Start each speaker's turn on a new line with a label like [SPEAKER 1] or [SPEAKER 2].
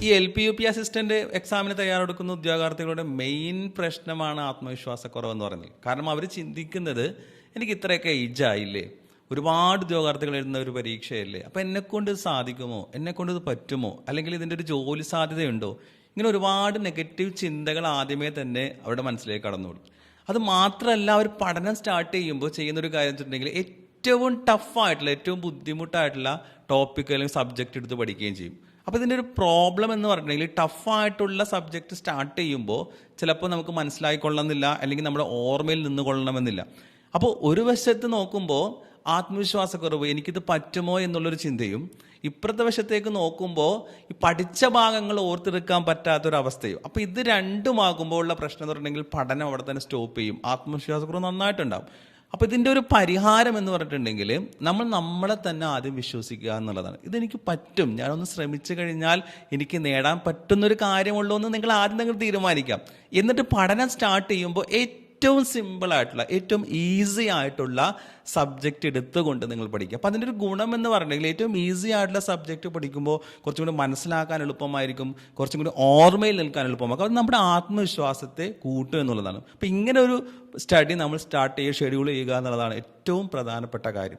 [SPEAKER 1] ഈ LP UP assistant എക്സാമിന് തയ്യാറെടുക്കുന്ന ഉദ്യോഗാർത്ഥികളുടെ മെയിൻ പ്രശ്നമാണ് ആത്മവിശ്വാസക്കുറവെന്ന് പറയുന്നത്. കാരണം അവർ ചിന്തിക്കുന്നത് എനിക്ക് ഇത്രയൊക്കെ ഏജ് ആയില്ലേ, ഒരുപാട് ഉദ്യോഗാർത്ഥികൾ എഴുതുന്ന ഒരു പരീക്ഷയല്ലേ, അപ്പം എന്നെക്കൊണ്ട് ഇത് സാധിക്കുമോ, എന്നെക്കൊണ്ട് ഇത് പറ്റുമോ, അല്ലെങ്കിൽ ഇതിൻ്റെ ഒരു ജോലി സാധ്യതയുണ്ടോ, ഇങ്ങനെ ഒരുപാട് നെഗറ്റീവ് ചിന്തകൾ ആദ്യമേ തന്നെ അവരുടെ മനസ്സിലേക്ക് കടന്നോളും. അത് മാത്രമല്ല, അവർ പഠനം സ്റ്റാർട്ട് ചെയ്യുമ്പോൾ ചെയ്യുന്നൊരു കാര്യം വെച്ചിട്ടുണ്ടെങ്കിൽ ഏറ്റവും ടഫായിട്ടുള്ള, ഏറ്റവും ബുദ്ധിമുട്ടായിട്ടുള്ള ടോപ്പിക് അല്ലെങ്കിൽ സബ്ജക്റ്റ് എടുത്ത് പഠിക്കുകയും ചെയ്യും. അപ്പോൾ ഇതിൻ്റെ ഒരു പ്രോബ്ലം എന്ന് പറഞ്ഞിട്ടുണ്ടെങ്കിൽ ടഫായിട്ടുള്ള സബ്ജക്റ്റ് സ്റ്റാർട്ട് ചെയ്യുമ്പോൾ ചിലപ്പോൾ നമുക്ക് മനസ്സിലായിക്കൊള്ളണമെന്നില്ല, അല്ലെങ്കിൽ നമ്മുടെ ഓർമ്മയിൽ നിന്ന് കൊള്ളണമെന്നില്ല. അപ്പോൾ ഒരു വശത്ത് നോക്കുമ്പോൾ ആത്മവിശ്വാസക്കുറവ്, എനിക്കിത് പറ്റുമോ എന്നുള്ളൊരു ചിന്തയും, ഇപ്പുറത്തെ വശത്തേക്ക് നോക്കുമ്പോൾ ഈ പഠിച്ച ഭാഗങ്ങൾ ഓർത്തെടുക്കാൻ പറ്റാത്തൊരവസ്ഥയും. അപ്പോൾ ഇത് രണ്ടുമാകുമ്പോൾ ഉള്ള പ്രശ്നം എന്ന് പറഞ്ഞിട്ടുണ്ടെങ്കിൽ പഠനം അവിടെ തന്നെ സ്റ്റോപ്പ് ചെയ്യും, ആത്മവിശ്വാസക്കുറവ് നന്നായിട്ടുണ്ടാവും. അപ്പോൾ ഇതിൻ്റെ ഒരു പരിഹാരം എന്ന് പറഞ്ഞിട്ടുണ്ടെങ്കിൽ നമ്മൾ നമ്മളെ തന്നെ ആദ്യം വിശ്വസിക്കുക എന്നുള്ളതാണ്. ഇതെനിക്ക് പറ്റും, ഞാനൊന്ന് ശ്രമിച്ചു കഴിഞ്ഞാൽ എനിക്ക് നേടാൻ പറ്റുന്നൊരു കാര്യമുള്ളൂ എന്ന് നിങ്ങൾ ആദ്യം നിങ്ങൾ തീരുമാനിക്കാം. എന്നിട്ട് പഠനം സ്റ്റാർട്ട് ചെയ്യുമ്പോൾ ഏറ്റവും സിമ്പിളായിട്ടുള്ള, ഏറ്റവും ഈസി ആയിട്ടുള്ള സബ്ജക്റ്റ് എടുത്തുകൊണ്ട് നിങ്ങൾ പഠിക്കുക. അപ്പോൾ അതിൻ്റെ ഒരു ഗുണം എന്ന് പറഞ്ഞിട്ടുണ്ടെങ്കിൽ ഏറ്റവും ഈസി ആയിട്ടുള്ള സബ്ജക്റ്റ് പഠിക്കുമ്പോൾ കുറച്ചും കൂടി മനസ്സിലാക്കാൻ എളുപ്പമായിരിക്കും, കുറച്ചും കൂടി ഓർമ്മയിൽ നിൽക്കാൻ എളുപ്പമാക്കും. അത് നമ്മുടെ ആത്മവിശ്വാസത്തെ കൂട്ടും എന്നുള്ളതാണ്. അപ്പോൾ ഇങ്ങനെ ഒരു സ്റ്റഡി നമ്മൾ സ്റ്റാർട്ട് ചെയ്യുക, ഷെഡ്യൂൾ ചെയ്യുക എന്നുള്ളതാണ് ഏറ്റവും പ്രധാനപ്പെട്ട കാര്യം.